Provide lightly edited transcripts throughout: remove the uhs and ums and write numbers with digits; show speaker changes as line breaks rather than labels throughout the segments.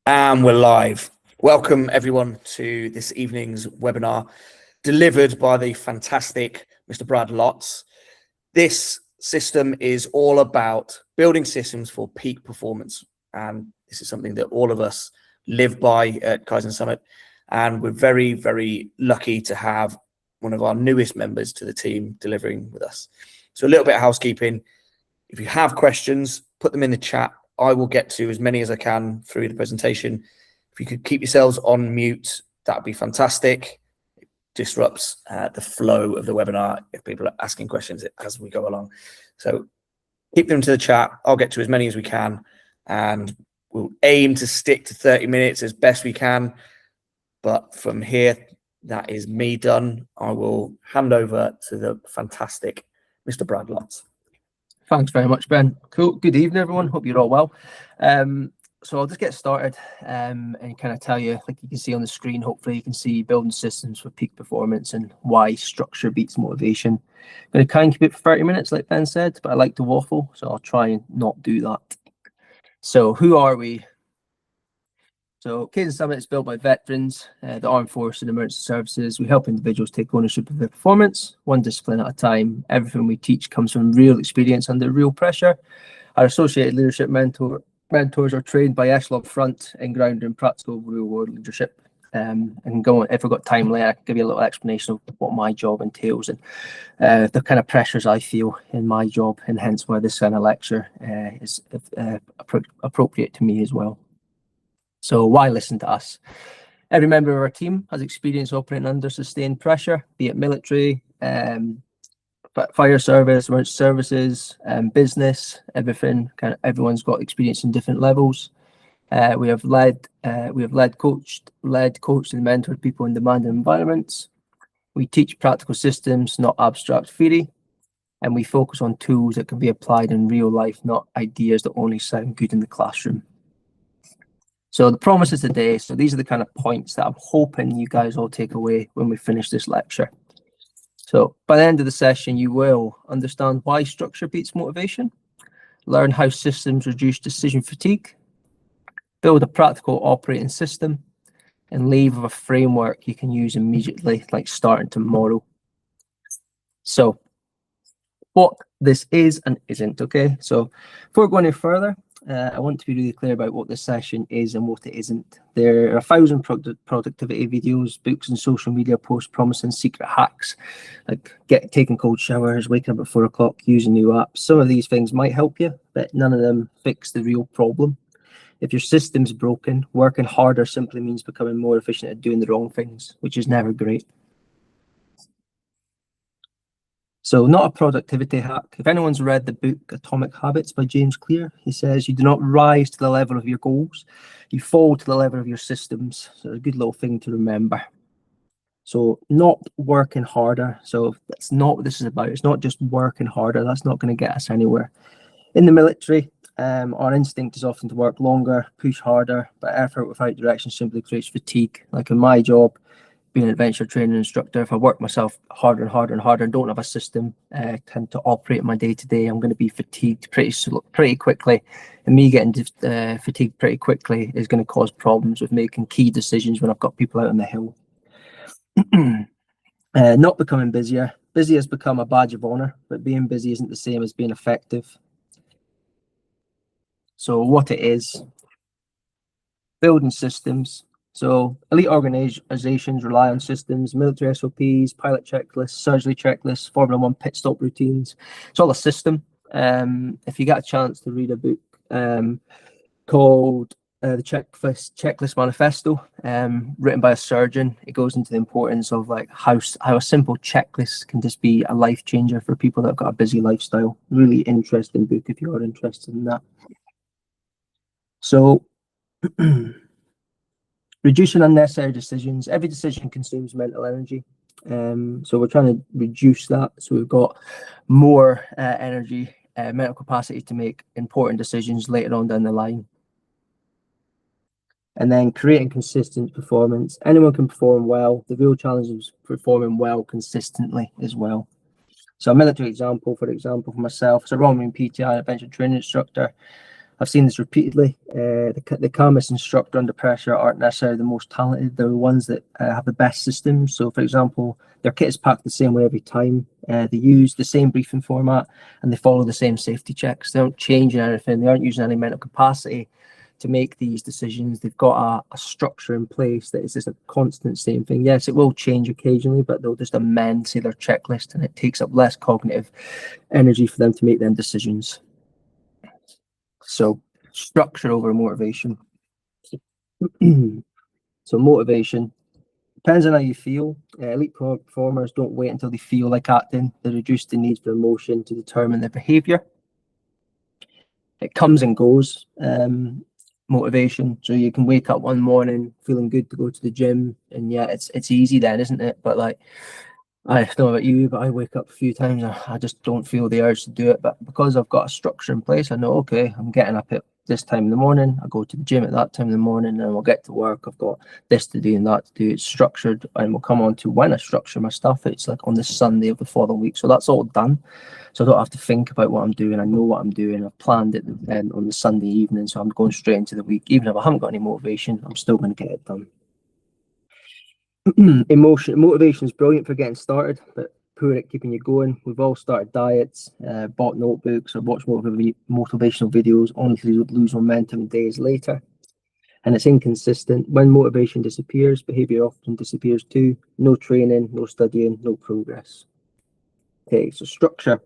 And we're live. Welcome everyone to this evening's webinar delivered by the fantastic Mr. Brad Lotz. This system is all about building systems for peak performance. And this is something that all of us live by at Kaizen Summit. And we're very, very lucky to have one of our newest members to the team delivering with us. So a little bit of housekeeping. If you have questions, put them in the chat. I will get to as many as I can through the presentation. If you could keep yourselves on mute, that would be fantastic. It disrupts the flow of the webinar if people are asking questions as we go along. So keep them to the chat. I'll get to as many as we can, and we'll aim to stick to 30 minutes as best we can. But from here, that is me done. I will hand over to the fantastic Mr. Brad Lotz.
Thanks very much, Ben. Cool. Good evening, everyone. Hope you're all well. So I'll just get started and kind of tell you, like you can see on the screen, hopefully you can see building systems for peak performance and why structure beats motivation. I'm going to try and keep it for 30 minutes, like Ben said, but I like to waffle, so I'll try and not do that. So who are we? So Kaizen Summit is built by veterans, the Armed Forces and Emergency Services. We help individuals take ownership of their performance, one discipline at a time. Everything we teach comes from real experience under real pressure. Our associated leadership mentors are trained by echelon front and grounded in practical real-world leadership. And if we've got time later, I can give you a little explanation of what my job entails and the kind of pressures I feel in my job, and hence why this kind of lecture is appropriate to me as well. So why listen to us? Every member of our team has experience operating under sustained pressure, be it military, fire service, emergency services, business, everything. Kind of everyone's got experience in different levels. We have led, coached, and mentored people in demanding environments. We teach practical systems, not abstract theory, and we focus on tools that can be applied in real life, not ideas that only sound good in the classroom. So the promises today, so these are the kind of points that I'm hoping you guys all take away when we finish this lecture. So by the end of the session, you will understand why structure beats motivation, learn how systems reduce decision fatigue, build a practical operating system, and leave with a framework you can use immediately, like starting tomorrow. So what this is and isn't, okay? So before going any further, I want to be really clear about what this session is and what it isn't. There are 1,000 productivity videos, books, and social media posts promising secret hacks, like taking cold showers, waking up at 4 o'clock, using new apps. Some of these things might help you, but none of them fix the real problem. If your system's broken, working harder simply means becoming more efficient at doing the wrong things, which is never great. So not a productivity hack. If anyone's read the book Atomic Habits by James Clear, he says you do not rise to the level of your goals, you fall to the level of your systems. So a good little thing to remember. So not working harder. So that's not what this is about. It's not just working harder. That's not going to get us anywhere. In the military, our instinct is often to work longer, push harder, but effort without direction simply creates fatigue. Like in my job, being an adventure training instructor, if I work myself harder and harder and harder and don't have a system tend to operate my day-to-day, I'm going to be fatigued pretty quickly. And me getting fatigued pretty quickly is going to cause problems with making key decisions when I've got people out on the hill. Not becoming busier. Busy has become a badge of honor, but being busy isn't the same as being effective. So what it is, building systems. So elite organizations rely on systems, military SOPs, pilot checklists, surgery checklists, Formula 1 pit stop routines. It's all a system. If you get a chance to read a book called the Checklist Manifesto, written by a surgeon, it goes into the importance of like how a simple checklist can just be a life changer for people that have got a busy lifestyle. Really interesting book if you are interested in that. So reducing unnecessary decisions. Every decision consumes mental energy. So we're trying to reduce that. So we've got more energy, mental capacity to make important decisions later on down the line. And then creating consistent performance. Anyone can perform well. The real challenge is performing well consistently as well. So a military example, for example, for myself, as a Roman PTI adventure training instructor, I've seen this repeatedly. The calmest instructor under pressure aren't necessarily the most talented. They're the ones that have the best systems. So, for example, their kit is packed the same way every time. They use the same briefing format and they follow the same safety checks. They don't change anything. They aren't using any mental capacity to make these decisions. They've got a structure in place that is just a constant same thing. Yes, it will change occasionally, but they'll just amend, say, their checklist, and it takes up less cognitive energy for them to make them decisions. So structure over motivation. So motivation depends on how you feel. Elite performers don't wait until they feel like acting. They reduce the need for emotion to determine their behavior. It comes and goes. Motivation. So you can wake up one morning feeling good to go to the gym, and yeah, it's easy then, isn't it? But like, I don't know about you, but I wake up a few times and I just don't feel the urge to do it. But because I've got a structure in place, I know, okay, I'm getting up at this time in the morning, I go to the gym at that time in the morning, and I'll get to work. I've got this to do and that to do. It's structured, and we'll come on to when I structure my stuff. It's like on the Sunday of the following week. So that's all done. So I don't have to think about what I'm doing. I know what I'm doing. I've planned it on the Sunday evening. So I'm going straight into the week. Even if I haven't got any motivation, I'm still going to get it done. Motivation is brilliant for getting started, but poor at keeping you going. We've all started diets, bought notebooks, or watched motivational videos, only to lose momentum days later. And it's inconsistent. When motivation disappears, behavior often disappears too. No training, no studying, no progress. Okay, so structure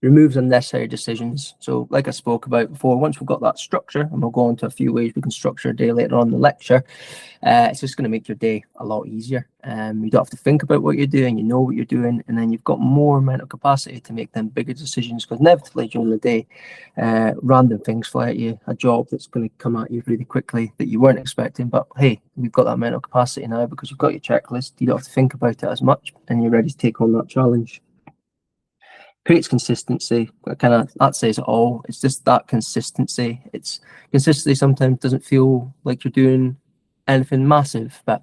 removes unnecessary decisions. So like I spoke about before, once we've got that structure, and we'll go into a few ways we can structure a day later on in the lecture, it's just going to make your day a lot easier. You don't have to think about what you're doing, you know what you're doing, and then you've got more mental capacity to make them bigger decisions, because inevitably during the day, random things fly at you, a job that's going to come at you really quickly that you weren't expecting, but hey, we've got that mental capacity now because you've got your checklist, you don't have to think about it as much, and you're ready to take on that challenge. Creates consistency. That says it all. It's just that consistency. It's consistency sometimes doesn't feel like you're doing anything massive, but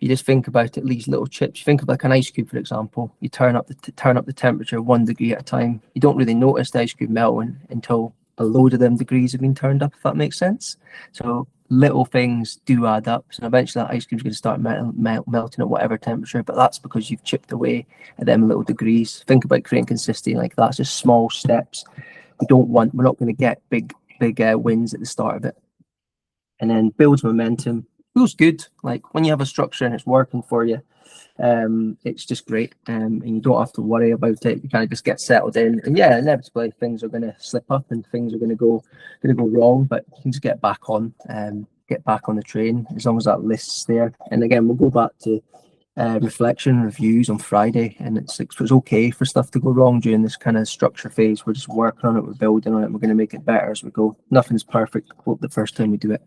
you just think about it, these little chips. You think of like an ice cube, for example. You turn up the temperature 1 degree at a time. You don't really notice the ice cube melting until a load of them degrees have been turned up, if that makes sense. So little things do add up, and eventually that ice cream is going to start melting at whatever temperature, but that's because you've chipped away at them little degrees. Think about creating consistency like that. It's just small steps. We're not going to get big wins at the start of it. And then builds momentum. Feels good. Like when you have a structure and it's working for you, it's just great, and you don't have to worry about it. You kind of just get settled in, and yeah, inevitably things are going to slip up and things are going to go wrong, but you can just get back on the train as long as that list's there. And again, we'll go back to reflection reviews on Friday, and it's okay for stuff to go wrong during this kind of structure phase. We're just working on it, we're building on it, we're going to make it better as we go. Nothing's perfect the first time we do it.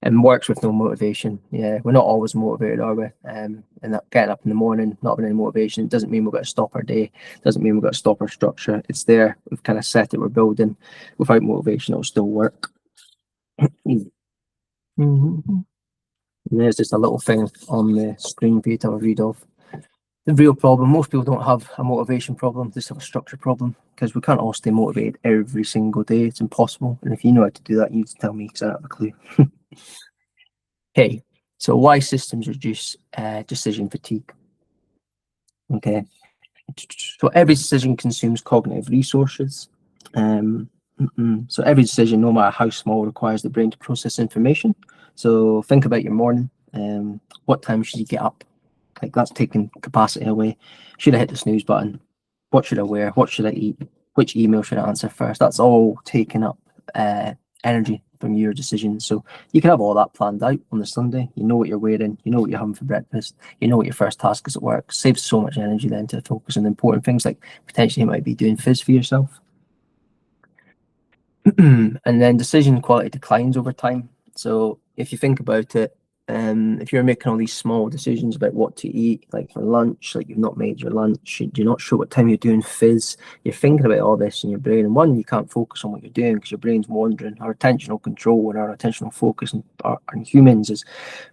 And works with no motivation. Yeah, we're not always motivated, are we? And that getting up in the morning, not having any motivation, doesn't mean we've got to stop our day. Doesn't mean we've got to stop our structure. It's there. We've kind of set it. We're building. Without motivation, it'll still work. And there's just a little thing on the screen for you to have a read of. The real problem, most people don't have a motivation problem, they just have a structure problem, because we can't all stay motivated every single day. It's impossible. And if you know how to do that, you need to tell me, because I don't have a clue. Okay, so why systems reduce decision fatigue? Okay, so every decision consumes cognitive resources. So every decision, no matter how small, requires the brain to process information. So think about your morning. What time should you get up? Like, that's taking capacity away. Should I hit the snooze button? What should I wear? What should I eat? Which email should I answer first? That's all taking up energy from your decisions. So you can have all that planned out on the Sunday. You know what you're wearing, you know what you're having for breakfast, you know what your first task is at work. Saves so much energy then to focus on important things, like potentially you might be doing fizz for yourself. And then decision quality declines over time. So if you think about it, if you're making all these small decisions about what to eat, like for lunch, like you've not made your lunch, you're not sure what time you're doing fizz, you're thinking about all this in your brain, and one, you can't focus on what you're doing because your brain's wandering. Our attentional control and our attentional focus on humans is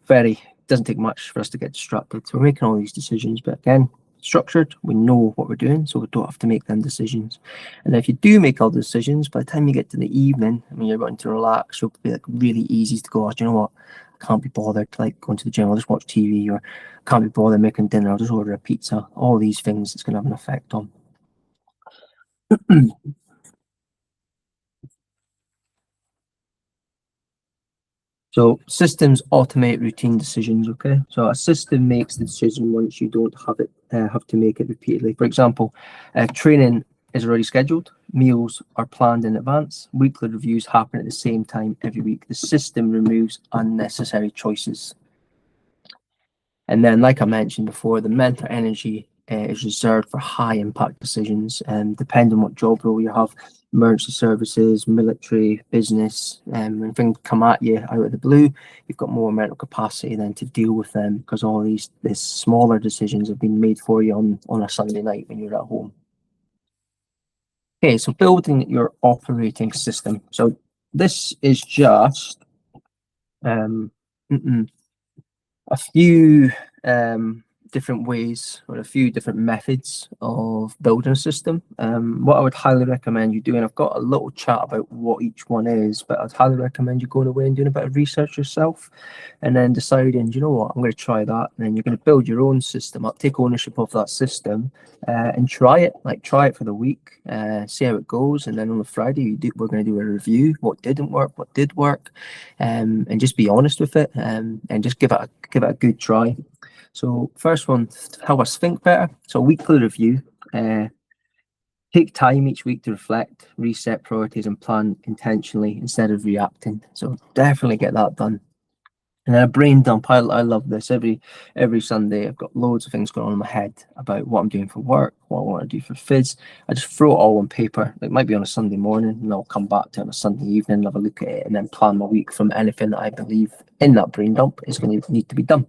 doesn't take much for us to get distracted. So we're making all these decisions, but again, structured, we know what we're doing, so we don't have to make them decisions. And if you do make all the decisions, by the time you get to the evening, when you're wanting to relax, it'll be like really easy to go, oh, do you know what? I can't be bothered to like going to the gym, I'll just watch TV, or I can't be bothered making dinner, I'll just order a pizza. All these things it's going to have an effect on. So systems automate routine decisions. Okay, so a system makes the decision once you don't have to make it repeatedly. For example, training is already scheduled, meals are planned in advance, weekly reviews happen at the same time every week. The system removes unnecessary choices. And then, like I mentioned before, the mental energy is reserved for high impact decisions, depending on what job role you have. Emergency services, military, business, when things come at you out of the blue, you've got more mental capacity then to deal with them, because all these smaller decisions have been made for you on a Sunday night when you're at home. Okay, so building your operating system. So this is just a few different ways, or a few different methods of building a system. What I would highly recommend you doing, I've got a little chat about what each one is, but I'd highly recommend you going away and doing a bit of research yourself, and then deciding, you know what, I'm going to try that, and then you're going to build your own system up, take ownership of that system, and try it for the week, see how it goes, and then on the Friday we're going to do a review, what didn't work, what did work, and just be honest with it, and just give it a good try. So first one, help us think better. So weekly review. Take time each week to reflect, reset priorities, and plan intentionally instead of reacting. So definitely get that done. And then a brain dump. I love this. Every Sunday, I've got loads of things going on in my head about what I'm doing for work, what I want to do for phys. I just throw it all on paper. It might be on a Sunday morning, and I'll come back to it on a Sunday evening, have a look at it, and then plan my week from anything that I believe in that brain dump is going to need to be done.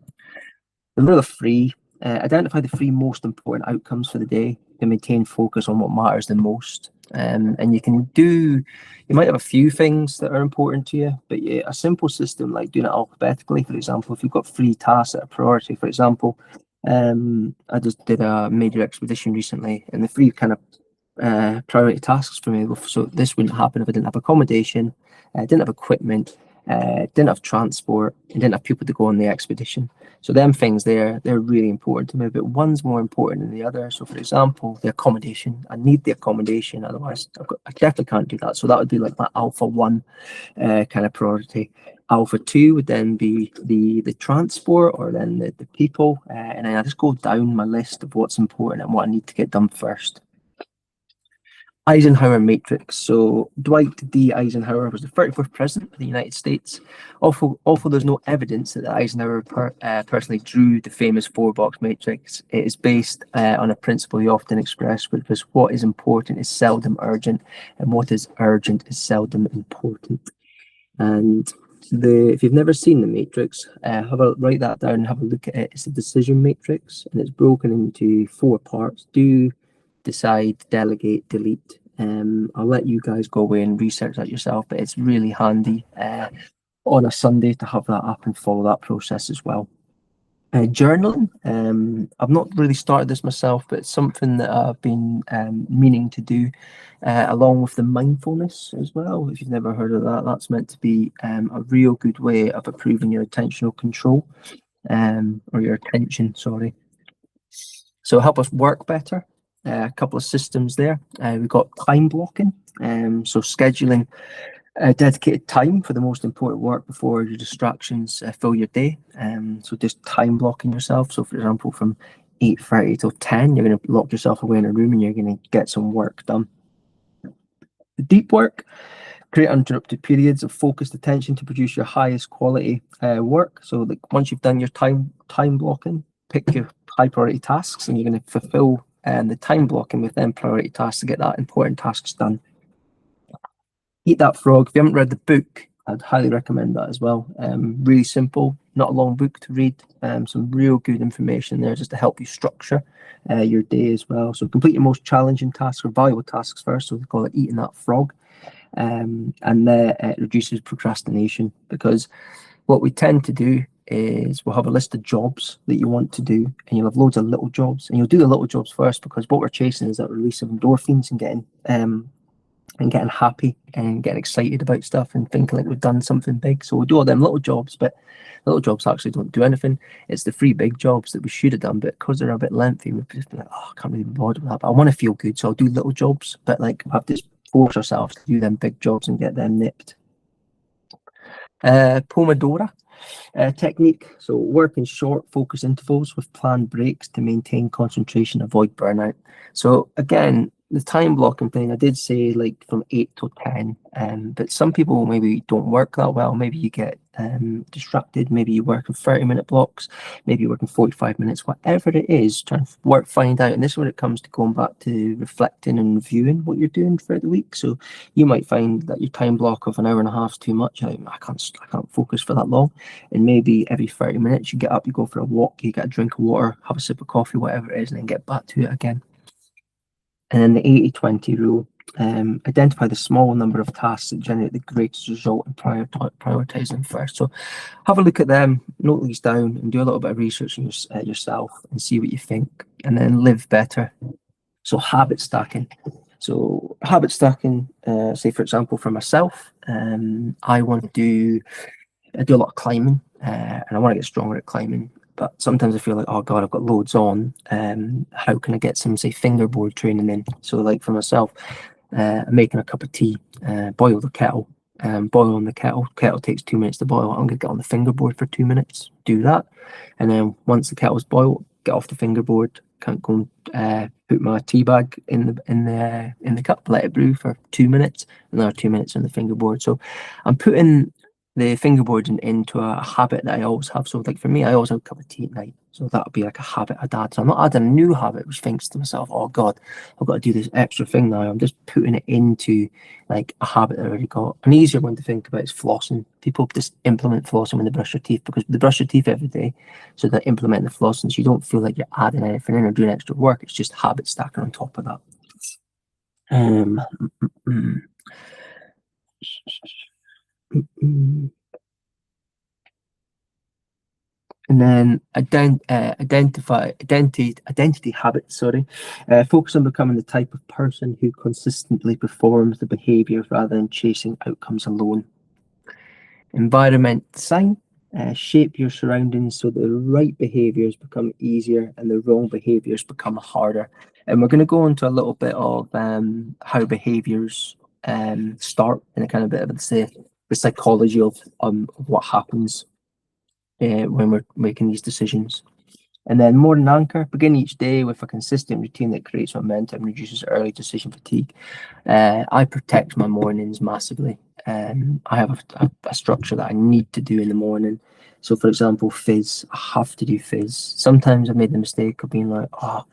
The rule of three, identify the three most important outcomes for the day to maintain focus on what matters the most. And you might have a few things that are important to you, but a simple system like doing it alphabetically, for example, if you've got 3 tasks that are priority, for example, I just did a major expedition recently, and the 3 kind of priority tasks for me. So this wouldn't happen if I didn't have accommodation, didn't have equipment, didn't have transport, and didn't have people to go on the expedition. So them things they're really important to me, but one's more important than the other. So for example, the accommodation, I need the accommodation, otherwise I definitely can't do that. So that would be like my alpha 1 kind of priority. Alpha 2 would then be the transport, or then the people, and then I just go down my list of what's important and what I need to get done first. Eisenhower matrix. So Dwight D. Eisenhower was the 34th president of the United States. Although there's no evidence that Eisenhower personally drew the famous 4-box matrix, it is based on a principle he often expressed, which was what is important is seldom urgent, and what is urgent is seldom important. And if you've never seen the matrix, write that down and have a look at it. It's a decision matrix, and it's broken into 4 parts: do, decide, delegate, delete. I'll let you guys go away and research that yourself, but it's really handy on a Sunday to have that up and follow that process as well. Journaling. I've not really started this myself, but it's something that I've been meaning to do, along with the mindfulness as well. If you've never heard of that, that's meant to be a real good way of improving your attentional control, or your attention, sorry. So help us work better. A couple of systems there. We've got time blocking, so scheduling dedicated time for the most important work before your distractions fill your day. So just time blocking yourself. So for example, from 8:30 till 10, you're going to lock yourself away in a room and you're going to get some work done. The deep work. Create uninterrupted periods of focused attention to produce your highest quality work. So like once you've done your time blocking, pick your high priority tasks, and you're going to fulfill the time blocking with them priority tasks to get that important tasks done. Eat That Frog. If you haven't read the book, I'd highly recommend that as well. Really simple, not a long book to read. Some real good information there just to help you structure your day as well. So complete your most challenging tasks or valuable tasks first. So we call it Eating That Frog. And it reduces procrastination, because what we tend to do is we'll have a list of jobs that you want to do, and you'll have loads of little jobs, and you'll do the little jobs first, because what we're chasing is that release of endorphins and getting happy and getting excited about stuff and thinking like we've done something big. So we'll do all them little jobs, but the little jobs actually don't do anything. It's the 3 big jobs that we should have done, but because they're a bit lengthy, we've just been like, oh, I can't really be bothered with that. But I want to feel good, so I'll do little jobs, but like we have to force ourselves to do them big jobs and get them nipped. Pomodoro technique. So work in short focus intervals with planned breaks to maintain concentration, avoid burnout. So again, the time blocking thing, I did say like from 8 to 10, but some people maybe don't work that well. Maybe you get distracted, maybe you work in 30-minute blocks, maybe you work in 45 minutes, whatever it is, trying to find out. And this is when it comes to going back to reflecting and reviewing what you're doing throughout the week. So you might find that your time block of an hour and a half is too much. I can't focus for that long. And maybe every 30 minutes you get up, you go for a walk, you get a drink of water, have a sip of coffee, whatever it is, and then get back to it again. And then the 80-20 rule, identify the small number of tasks that generate the greatest result and prioritize them first. So have a look at them, note these down, and do a little bit of research on yourself and see what you think, and then live better. So habit stacking. So habit stacking, say for example, for myself, I do a lot of climbing, and I want to get stronger at climbing. But sometimes I feel like, oh God, I've got loads on. How can I get some, say, fingerboard training in? So like for myself, I'm making a cup of tea, boil the kettle, boil on the kettle. Kettle takes 2 minutes to boil. I'm going to get on the fingerboard for 2 minutes, do that. And then once the kettle's boiled, get off the fingerboard, can't go and put my tea bag in the cup, let it brew for 2 minutes, another 2 minutes on the fingerboard. So I'm putting the fingerboarding into a habit that I always have. So like for me, I always have a cup of tea at night. So that would be like a habit I'd add. So I'm not adding a new habit which thinks to myself, oh God, I've got to do this extra thing now. I'm just putting it into like a habit that I already got. An easier one to think about is flossing. People just implement flossing when they brush their teeth, because they brush their teeth every day. So they implement the flossing, so you don't feel like you're adding anything in or doing extra work. It's just habit stacking on top of that. And then identity habits. Focus on becoming the type of person who consistently performs the behaviors rather than chasing outcomes alone. Environment design. Shape your surroundings so the right behaviors become easier and the wrong behaviors become harder. And we're going to go into a little bit of how behaviors start, and a kind of bit of the psychology of what happens when we're making these decisions. And then morning anchor, begin each day with a consistent routine that creates momentum and reduces early decision fatigue. I protect my mornings massively. I have a structure that I need to do in the morning. So for example, fizz, I have to do fizz. Sometimes I've made the mistake of being like, oh,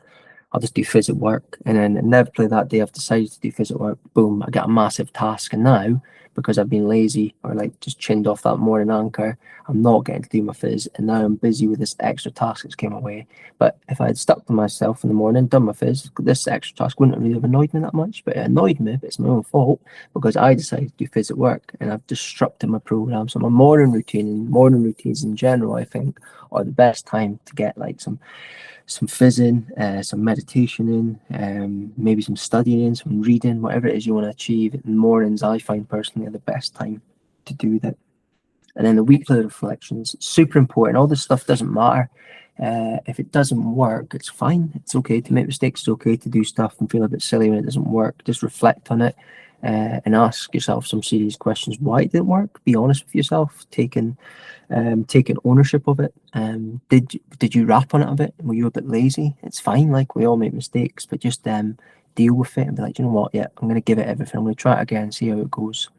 I'll just do fizz at work. And then inevitably that day I've decided to do fizz at work. Boom, I get a massive task. And now, because I've been lazy or like just chinned off that morning anchor, I'm not getting to do my fizz. And now I'm busy with this extra task that's came away. But if I had stuck to myself in the morning, done my fizz, this extra task wouldn't really have annoyed me that much. But it annoyed me, but it's my own fault because I decided to do fizz at work and I've disrupted my program. So my morning routine and morning routines in general, I think, are the best time to get like some fizz in, some meditation in, maybe some studying in, some reading, whatever it is you want to achieve. In the mornings, I find personally are the best time to do that. And then the weekly reflections, super important. All this stuff doesn't matter. If it doesn't work, it's fine. It's okay to make mistakes. It's okay to do stuff and feel a bit silly when it doesn't work. Just reflect on it and ask yourself some serious questions. Why it didn't work? Be honest with yourself. Taking ownership of it. Did you rap on it a bit? Were you a bit lazy? It's fine. Like we all make mistakes, but just deal with it and be like, you know what? Yeah, I'm going to give it everything. I'm going to try it again, see how it goes.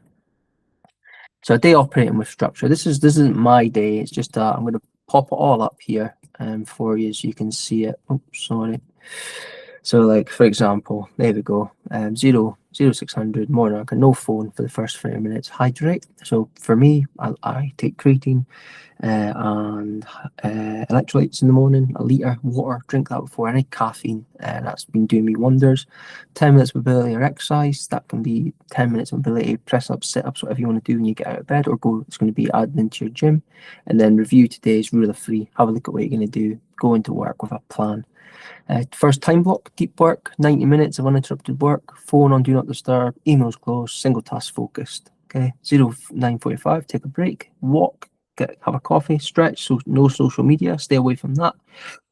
So a day operating with structure. This isn't my day. It's just I'm going to pop it all up here for you so you can see it. Oh, sorry. So like, for example, there we go. 0, 0600 morning anchor, no phone for the first 30 minutes, hydrate. So for me, I take creatine and electrolytes in the morning, a litre water, drink that before any caffeine, and that's been doing me wonders. 10 minutes mobility or exercise, that can be 10 minutes mobility, press ups, sit ups, whatever you want to do when you get out of bed, or go, it's going to be added into your gym. And then review today's rule of three, have a look at what you're going to do, go into work with a plan. First time block, deep work, 90 minutes of uninterrupted work, phone on do not disturb, emails closed, single task focused. Okay, 09:45, take a break, walk, have a coffee, stretch, so no social media, stay away from that.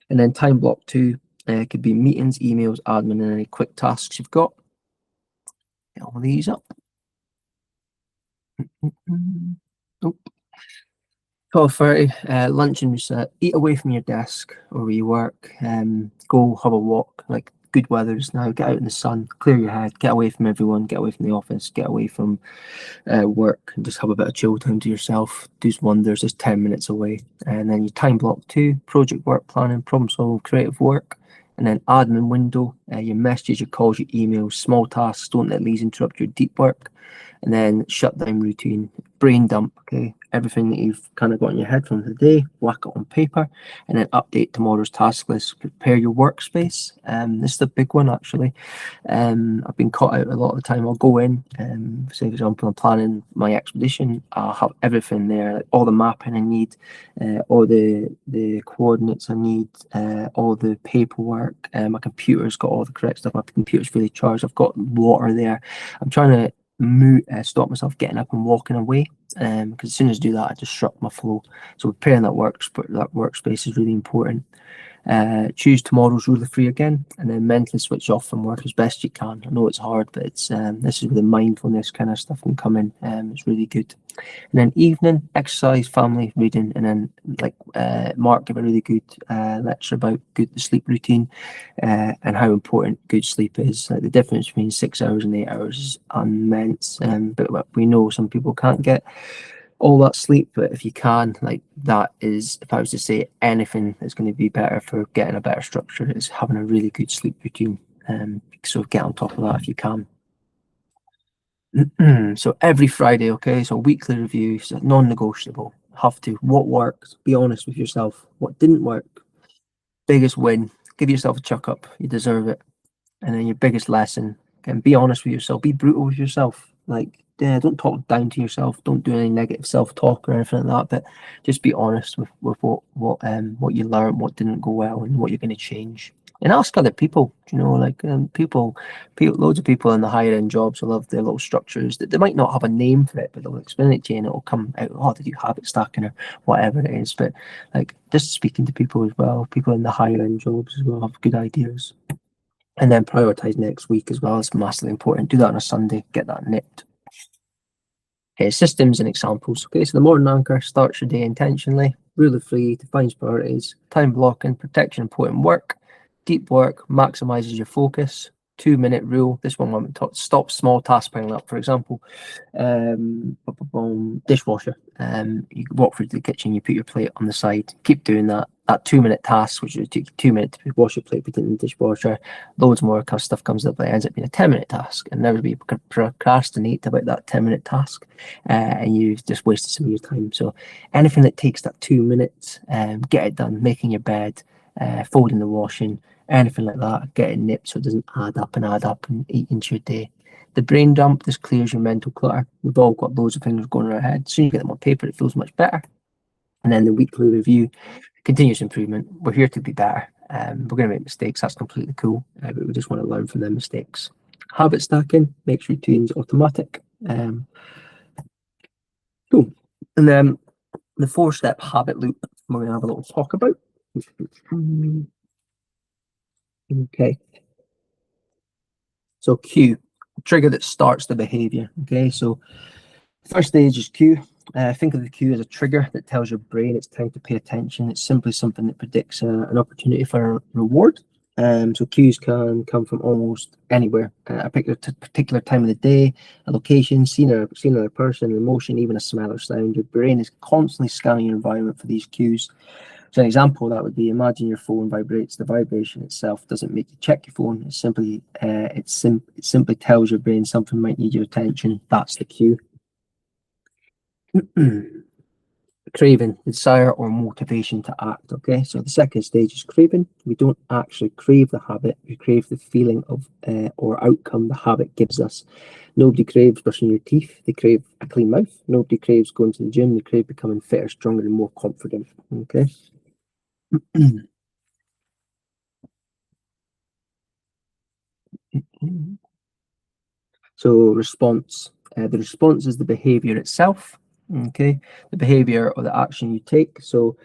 And then time block 2 could be meetings, emails, admin, and any quick tasks you've got. Get all these up. Oh. 12:30, lunch and reset. Eat away from your desk or where you work. Go have a walk. Like, good weather just now. Get out in the sun, clear your head, get away from everyone, get away from the office, get away from work, and just have a bit of chill time to yourself. Does wonders. Just 10 minutes away. And then your time block 2, project work, planning, problem solving, creative work. And then admin window, your messages, your calls, your emails, small tasks. Don't let these interrupt your deep work. And then shutdown routine, brain dump. Okay, everything that you've kind of got in your head from the day, whack it on paper, and then update tomorrow's task list. Prepare your workspace. This is the big one actually. I've been caught out a lot of the time. I'll go in, say for example, I'm planning my expedition. I'll have everything there, like all the mapping I need, all the coordinates I need, all the paperwork. My computer's got all the correct stuff. My computer's fully charged. I've got water there. I'm trying to stop myself getting up and walking away, because as soon as I do that, I disrupt my flow. So preparing that workspace is really important. Choose tomorrow's rule of three again, and then mentally switch off from work as best you can. I know it's hard, but it's this is where the mindfulness kind of stuff can come in. It's really good. And then evening, exercise, family, reading, and then like Mark gave a really good lecture about the sleep routine, and how important good sleep is. Like, the difference between 6 hours and 8 hours is immense. But we know some people can't get all that sleep, but if you can, like, that is, if I was to say anything that's going to be better for getting a better structure, is having a really good sleep routine. So get on top of that if you can. So every Friday, okay, so weekly review, so non-negotiable. Have to. What worked? Be honest with yourself. What didn't work? Biggest win. Give yourself a chuck up. You deserve it. And then your biggest lesson, again, be honest with yourself. Be brutal with yourself. Like, yeah, don't talk down to yourself. Don't do any negative self-talk or anything like that. But just be honest with what you learned, what didn't go well, and what you're going to change. And ask other people. You know, like people, loads of people in the higher end jobs will love their little structures that they might not have a name for it, but they'll explain it to you, and it'll come out. Oh, they do habit stacking or whatever it is. But like, just speaking to people as well. People in the higher end jobs as well have good ideas. And then prioritize next week as well. It's massively important. Do that on a Sunday. Get that nipped. Okay, systems and examples. Okay, so the morning anchor starts your day intentionally. Rule of three defines priorities. Time blocking, protection, important work. Deep work maximizes your focus. 2-minute rule. This one stops small tasks piling up. For example, dishwasher. You walk through to the kitchen, you put your plate on the side. Keep doing that. That 2-minute task, which would take 2 minutes to wash your plate, put it in the dishwasher. Loads more stuff comes up, but it ends up being a 10-minute task. And everybody procrastinate about that 10-minute task, and you've just wasted some of your time. So anything that takes that 2 minutes, get it done. Making your bed, folding the washing, anything like that, get it nipped so it doesn't add up and eat into your day. The brain dump, this clears your mental clutter. We've all got loads of things going in our head. As soon as you get them on paper, it feels much better. And then the weekly review, continuous improvement. We're here to be better. We're going to make mistakes. That's completely cool. But we just want to learn from them mistakes. Habit stacking makes routines automatic. Cool. And then the 4-step habit loop, we're going to have a little talk about. Okay. So cue, trigger that starts the behavior. Okay, so first stage is cue. Think of the cue as a trigger that tells your brain it's time to pay attention. It's simply something that predicts an opportunity for a reward. So cues can come from almost anywhere. A particular time of the day, a location, seeing another person, an emotion, even a smell or sound. Your brain is constantly scanning your environment for these cues. So an example that would be, imagine your phone vibrates. The vibration itself doesn't make you check your phone. It's simply it simply tells your brain something might need your attention. That's the cue. Craving, desire or motivation to act. Okay, so the second stage is craving. We don't actually crave the habit, we crave the feeling of or outcome the habit gives us. Nobody craves brushing your teeth, they crave a clean mouth. Nobody craves going to the gym, they crave becoming fitter, stronger and more confident. Okay. So response, the response is the behavior itself. Okay, the behavior or the action you take. So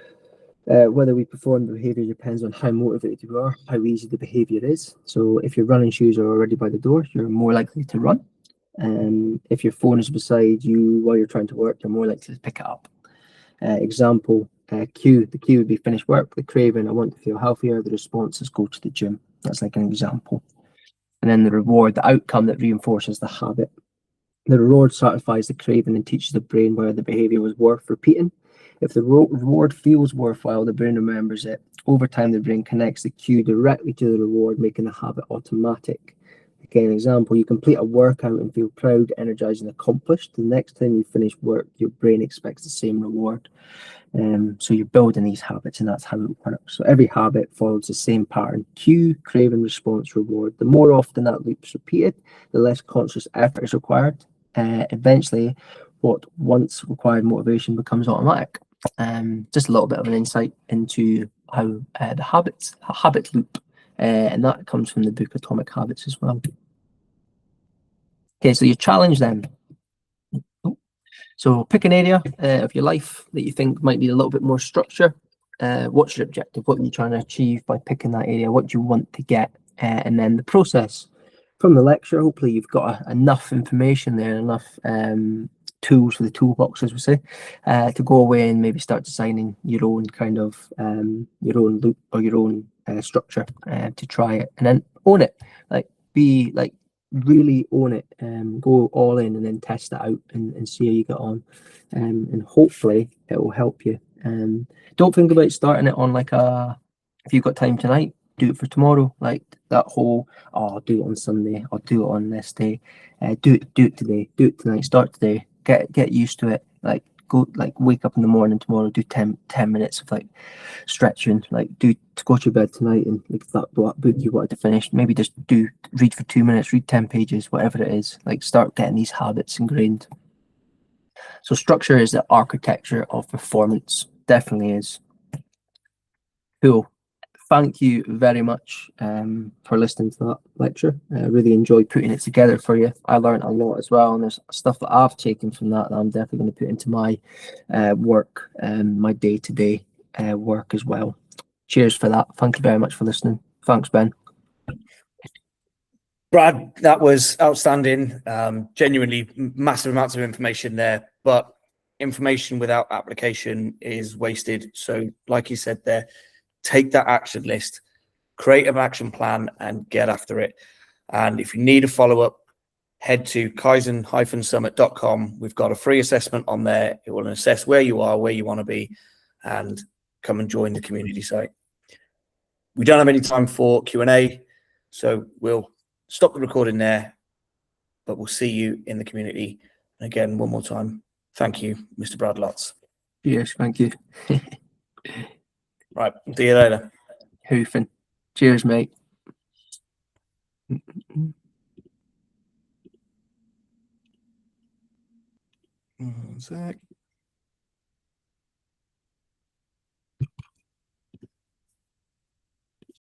whether we perform the behavior depends on how motivated you are, how easy the behavior is. So if your running shoes are already by the door, you're more likely to run. If your phone is beside you while you're trying to work, you're more likely to pick it up. Example, cue, the cue would be finish work. The craving, I want to feel healthier. The response is go to the gym. That's like an example. And then the reward, the outcome that reinforces the habit. The reward satisfies the craving and teaches the brain whether the behavior was worth repeating. If the reward feels worthwhile, the brain remembers it. Over time, the brain connects the cue directly to the reward, making the habit automatic. Again, example, you complete a workout and feel proud, energized, and accomplished. The next time you finish work, your brain expects the same reward. So you're building these habits, and that's how it works. So every habit follows the same pattern: cue, craving, response, reward. The more often that loop's repeated, the less conscious effort is required. Eventually, what once required motivation becomes automatic. Just a little bit of an insight into how the habit loop, and that comes from the book Atomic Habits as well. Okay, so you challenge them. So pick an area of your life that you think might need a little bit more structure. What's your objective? What are you trying to achieve by picking that area? What do you want to get? And then the process from the lecture. Hopefully you've got enough information there, enough tools for the toolbox, as we say, to go away and maybe start designing your own kind of your own loop or your own structure to try it and then own it. Like really own it, go all in and then test it out and see how you get on, and hopefully it will help you. Don't think about starting it on if you've got time tonight, do it for tomorrow. Like that whole, oh, I'll do it on Sunday, I'll do it on this day. Do it today, do it tonight, start today, get used to it. Like wake up in the morning tomorrow, do 10 minutes of stretching, to go to bed tonight, and that book you wanted to finish, maybe just read for 2 minutes, read 10 pages, whatever it is. Start getting these habits ingrained. So structure is the architecture of performance, definitely is. Cool. Thank you very much for listening to that lecture. I really enjoyed putting it together for you. I learned a lot as well, and there's stuff that I've taken from that I'm definitely going to put into my work and my day-to-day work as well. Cheers for that. Thank you very much for listening. Thanks, Ben.
Brad, that was outstanding. Genuinely massive amounts of information there, but information without application is wasted. So like you said there, take that action list, create an action plan and get after it. And if you need a follow-up, head to kaizen-summit.com. We've got a free assessment on there. It will assess where you are, where you want to be, and come and join the community site. We don't have any time for Q&A, so we'll stop the recording there, but we'll see you in the community. And again, one more time, thank you, Mr. Brad Lotz.
Yes, thank you.
Right, see you later.
Hoofing. Cheers, mate.
One sec.